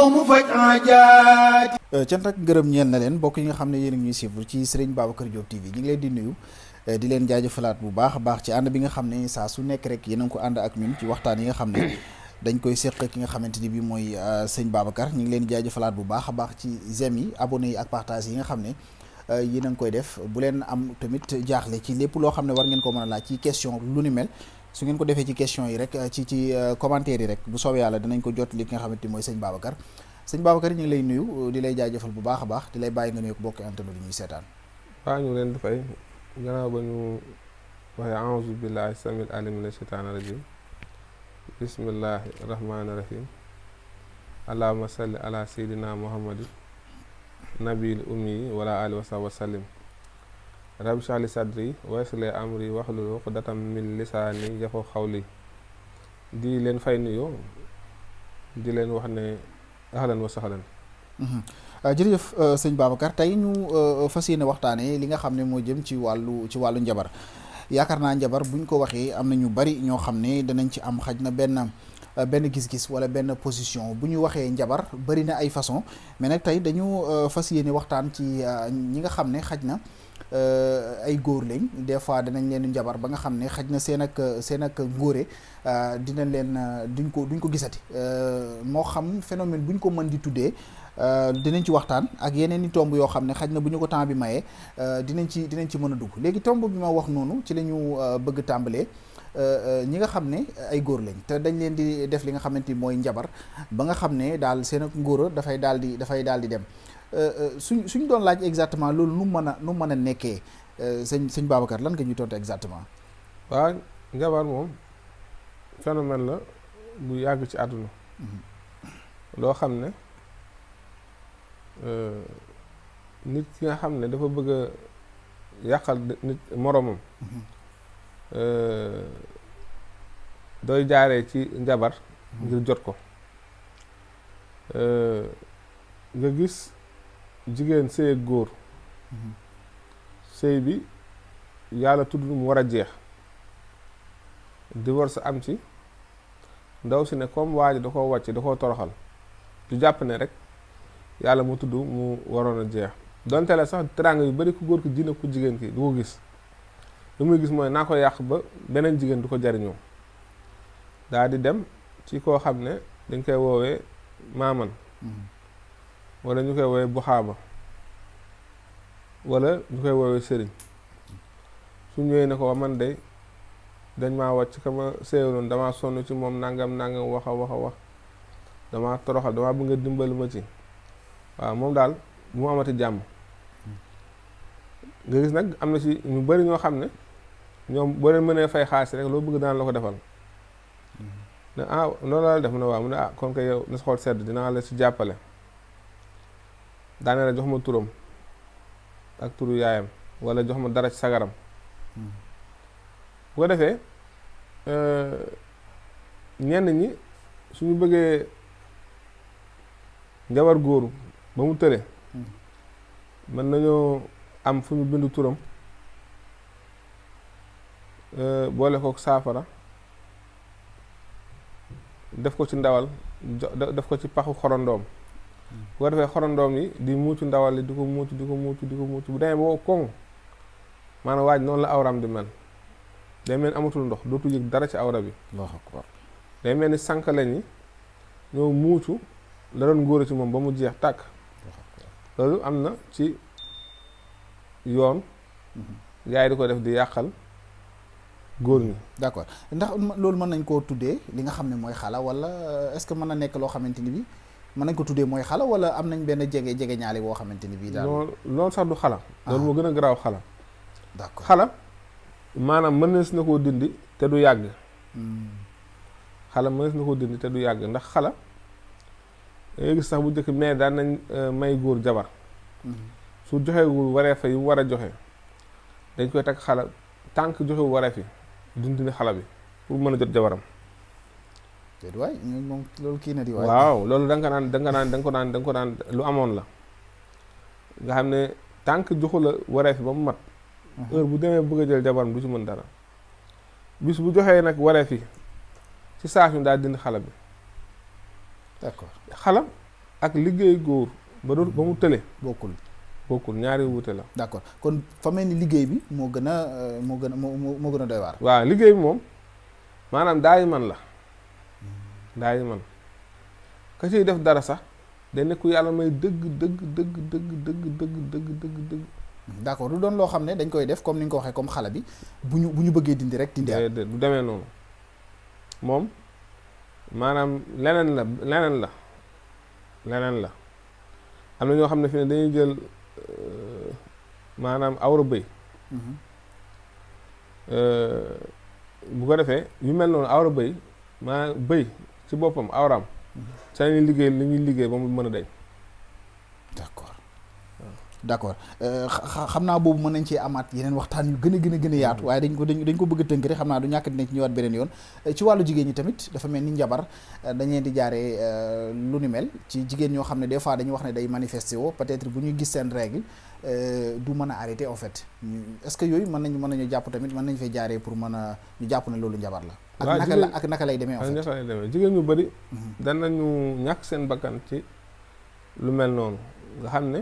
mu faj aajaati. cant ak ngërëm ñeel na leen mbokk yi nga xam ne yéen a ngi ñuy suivre ci Serigne Babacar Diop TV ñu ngi leen di nuyu di leen jaajëfalaat bu baax a baax ci ànd bi nga xam ne saa su nekk rek yéen a ngi ko ànd ak ñun ci waxtaan yi nga xam ne dañ koy seq ki nga xamante ni bi mooy sëñ Babacar ñu ngi leen di jaajëfalaat bu baax a baax ci j'aime yi abonné yi ak partage yi nga xam ne yéen a ngi koy def bu leen am tamit jaaxle ci lépp loo xam ne war ngeen ko mën a laaj ci question lu ni mel su ngeen ko defee ci question yi rek ci commentaire yi rek bu soobee yàlla dinañ ko jot li ki nga xamante ni mooy sëñ Babacar sëñ Babacar ñu ngi lay nuyu di lay jaajëfal bu baax a baax di lay bàyyi nga nuyu ko bokk internet yi ñuy seetaan. waaw ñu leen di fay gannaaw ba ñu waxee a'uuzu billahi samil alim mina shaytaani rajim bismillahi rahmaani rahim allahumma salli ala sayyidina muhammadin nabil ummi wala ali wa sahbihi wa sallim rabbi shrah li sadri wa yassir li amri wahlul uqdatam min lisaani yafqahu qawli di leen fay nuyu di leen wax ne ahlan wa sahlan. jërëjëf sëñ Babacar tey ñu fas yéene waxtaanee li nga xam ne moo jëm ci wàllu njabar yaakaar naa njabar buñ ko waxee am na ñu bari ñoo xam ne danañ ci am xaj na benn gis-gis wala benn position bu ñu waxee njabar bari na ay façon mais nag tey dañu fas yéene waxtaan ci ñi nga xam ne xaj na ay góor lañ des fois danañ leen njabar ba nga xam ne xaj na seen ak ngóore dina leen duñ ko gisati moo xam phénomène buñ ko mën di tuddee dinañ ci waxtaan ak yeneen i tomb yoo xam ne xaj na bu ñu ko temps bi mayee dinañ ci mën a dugg léegi tomb bi ma wax noonu ci la ñu bëgg tàmbalee ñi nga xam ne ay góor lañ te dañ leen di def li nga xamante ni mooy njabar ba nga xam ne daal seen ak ngóora dafay daal di dem suñ doon laaj exactement loolu nu mën a nekkee sëñ Babacar lan nga ñuy tontu exactement. waaw njabar moom phénomène la bu yàgg ci àdduna loo xam ne nit ki nga xam ne dafa bëgg a yàqal nit moroomam doy jaaree ci njabar ngir jot ko nga gis jigéen sëy ak góor sëy bi yàlla tudd mu war a jeex divorce am ci ndaw si ne comme waa ji da koo wàcc da koo toroxal du jàpp ne rek yàlla mu tudd mu waroon a jeex donte la sax teraanga yu bari ku góor ki dina ku jigéen ki du ko gis lu muy gis mooy naa ko yàq ba beneen jigéen du ko jariñoo daa di dem ci koo xam ne dañ koy woowee maaman wala ñu koy woowee buxaaba wala ñu koy woowee sëriñ su ñëwee ne ko man de dañ maa wàcc ka ma séyaloon damaa sonn ci moom nangam wax a wax damaa toroxal damaa bëgg nga dimbali ma ci waaw moom daal bu mu amati jàmm nga gis nag am na ci ñu bari ñoo xam ne ñoom boo leen mënee fay xaalis rek loo bëgg daan la ko defal ne loolu la def mu ne waaw mu ne kon kay yow na sa xol sedd dinaa la ci jàppale daane la jox ma turam ak turu yaayam wala jox ma dara ci sagaram bu ko defee ñenn ñi suñu bëggee njabar góoru ba mu tële mën nañoo am fu ñu bind turam boole ko saafara def ko ci ndawal def ko ci paxu xorondoom bu ko defee xorondoom yi di muucu ndawal li di ko muucu bu demee boo koŋ maanaam waaj noonu la awram di mel day mel ni amatul ndox dootu yëg dara ci awra bi Allahu akbar day mel ni sànq lañ yi ñoo muucu la doon góor ci moom ba mu jeex tàkk loolu am na ci yoon gars yi di ko def di yàqal góor ñi. d'accord ndax loolu mën nañ koo tuddee li nga xam ne mooy xala wala est-ce que mën na nekk loo xamante ni bi mën nañ ko tuddee mooy xala wala am nañ benn jege ñaale boo xamante ni bii daal loolu sax du xala loolu moo gën a garaaw xala d'accord xala maanaam mënees na koo dindi te du yàgg xala mënees na koo dindi te du yàgg ndax xala da ngay gis sax bu njëkk mais daan nañ may góor jabar su joxewul wareef yi mu war a joxe dañ koy teg xala tànk joxewul wareef yi dindi xala bi pour mën a jot jabaram déet waay moom loolu kii na di waay waaw loolu da nga ko naan lu amoon la nga xam ne tànk joxu la wareef yi ba mu mat heure bu demee bëgg a jël jabaram du ci mën dara bis bu joxee nag wareef yi ci saa su daal dindi xala bi d'accord xala ak liggéey góor ba mu tële bokkul ñaari wute la. d'accord kon fa mel ni liggéey bi moo gën a doy waar. waaw liggéey bi moom maanaam daayi man la ka ciy def dara sax day nekk yàlla may dëgg. d'accord du doon loo xam ne dañ koy def comme ni nga ko waxee comme xale bi bu ñu bëggee dindi rek dindi ak du demee noonu moom maanaam leneen la am na ñoo xam ne fi ne dañuy jël maanaam awra bëy bu ko defee yu mel noonu awra bëy maa bëy ci boppam awraam sa ñuy liggéey li ñuy liggéey ba mu mën a dañ. d'accord xam naa boobu mën nañ cee amaat yeneen waxtaan yu gën a yaatu waaye dañ ko bëgg a tënk rek xam naa du ñàkk dinañ ci ñëwaat beneen yoon ci wàllu jigéen ñi tamit dafa mel ni njabar dañ leen di jaaree lu ni mel ci jigéen ñoo xam ne des fois dañuy wax ne day manifester woo peut-être bu ñuy gis seen règle du mën a arrêter en fait est-ce que yooyu mën nañu jàpp tamit mën nañ fay jaaree pour mën a ñu jàpp ne loolu njabar la ak naka lay demee en fait naka lay demee jigéen ñu bëri danañu ñàkk seen bakkan ci lu mel noonu nga xam ne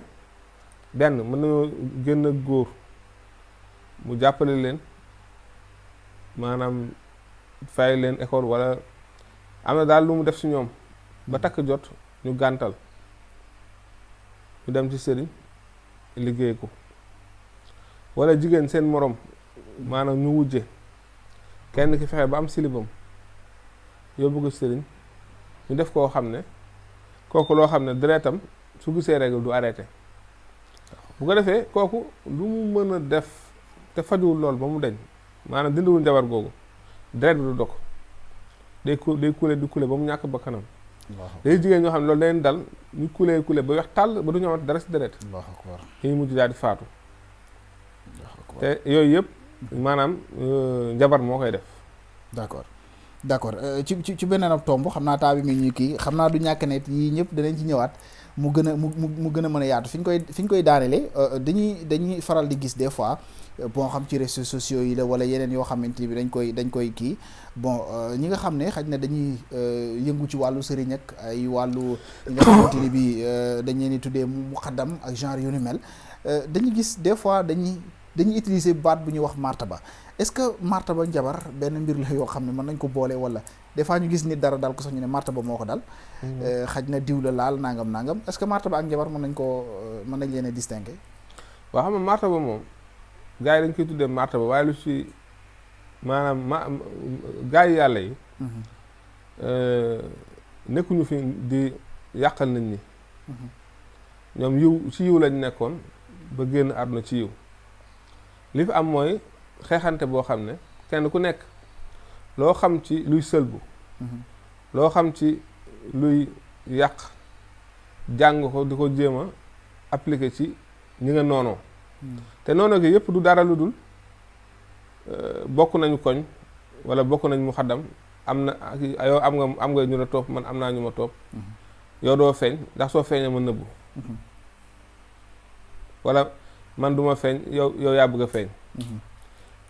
benn mën nañoo génn ak góor mu jàppale leen maanaam fay leen école wala am na daal lu mu def ci ñoom ba takk jot ñu gàntal ñu dem ci sëriñ liggéey ko wala jigéen seen morom maanaam ñu wujje kenn ki fexe ba am silibam yóbbu ko sëriñ ñu def koo xam ne kooku loo xam ne deretam su gisee règle du arrêté bu ko defee kooku lu mu mën a def te fajuwul lool ba mu deñ maanaam dindiwul njabar googu deret bi du dog day kule ba mu ñàkk ba kanam day jigéen ñoo xam ne loolu leen dal ñu kule ba weex tàll ba du ñu amati dara si deret dañuy mujj daal di faatu te yooyu yëpp maanaam njabar moo koy def. d'accord ci beneen ab tomb xam naa taa bi mi ñu kii xam naa du ñàkk ne yii ñëpp danañ ci ñëwaat mu gën a mën a yaatu fi ñu koy daanelee dañuy faral di gis des fois bon xam ci réseaux sociaux yi la wala yeneen yoo xamante ni bi dañ koy kii bon ñi nga xam ne xaj na dañuy yëngu ci wàllu sëriñ ak ay wàllu ñi nga xamante ni bi dañ leen di tuddee muqaddam ak genre yu ni mel dañuy gis des fois dañuy utiliser baat bu ñuy wax martaba est-ce que martaba njabar benn mbir la yoo xam ne mën nañ ko boole wala des fois ñu gis nit dara dal ko sax ñu ne martaba moo ko dal xaj na diw la laal nangam est-ce que martaba ak njabar mën nañ leen a distinguer. waaw xam nga martaba moom gars yi dañ koy tuddee martaba waaye lu ci maanaam gars yi yàlla yi nekkuñu fi di yàqal nit ñi ñoom ci yiw lañ nekkoon ba génn àdduna ci yiw li fi am mooy xeexante boo xam ne kenn ku nekk loo xam ci luy sëlbu loo xam ci luy yàq jàng ko di ko jéem a appliquer ci ñi nga noonoo te noonoo gi yëpp du dara lu dul bokk nañu koñ wala bokk nañ mu xaddam am na yow am nga ñu la topp man am naa ñu ma topp yow doo feeñ ndax soo feeñee ma nëbbu wala man duma feeñ yow yaa bëgg a feeñ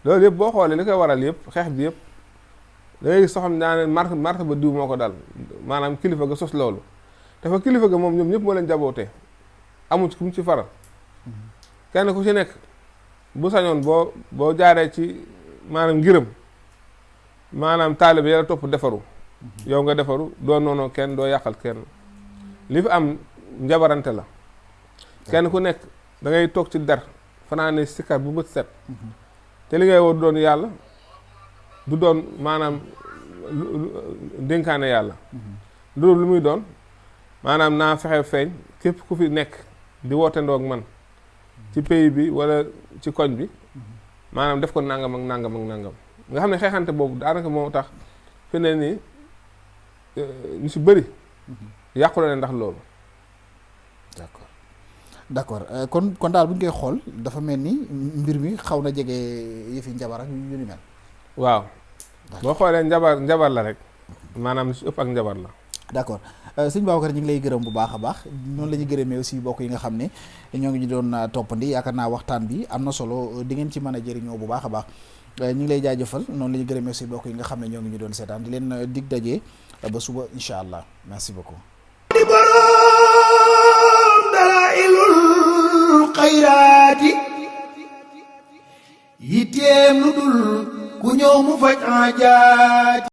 loolu yëpp boo xoolee li koy waral yëpp xeex bi yëpp da ngay gis soo xam ne marta ba diw moo ko dal maanaam kilifa ga sos loolu dafa kilifa ga moom ñoom ñëpp moo leen jabootee amu ci ku mu ci faral kenn ku ci nekk bu sañoon boo jaaree ci maanaam ngiram maanaam taalibe yàlla topp defaru yow nga defaru doo noonoo kenn doo yàqal kenn li fi am njabarante la kenn ku nekk da ngay toog ci der fanaane sikar bu bët set te li ngay woo du doon yàlla du doon maanaam dénkaane yàlla loolu lu muy doon maanaam naa fexe feeñ képp ku fi nekk di woote ndoog man ci pays bi wala ci koñ bi maanaam def ko nangam ak nangam ak nangam nga xam ne xeexante boobu daanaka moo tax fi ne nii ñu si bëri yàqu la ne ndax loolu. d'accord kon daal bu ñu koy xool dafa mel ni mbir mi xaw na jege yëfi njabar ak yu ni mel. waaw boo xoolee njabar la rek maanaam su ëpp ak njabar la. d'accord sëñ Babacar ñu ngi lay gërëm bu baax a baax noonu la ñu gërëmee aussi bokk yi nga xam ne ñoo ngi ñu doon toppandi yaakaar naa waxtaan bi am na solo di ngeen ci mën a jëriñoo bu baax a baax ñu ngi lay jaajëfal noonu la ñu gërëmee aussi bokk yi nga xam ne ñoo ngi ñu doon seetaan di leen dig daje ba suba incha allah merci beaucoup. yitteem lu dul ku ñëw mu faj aajaati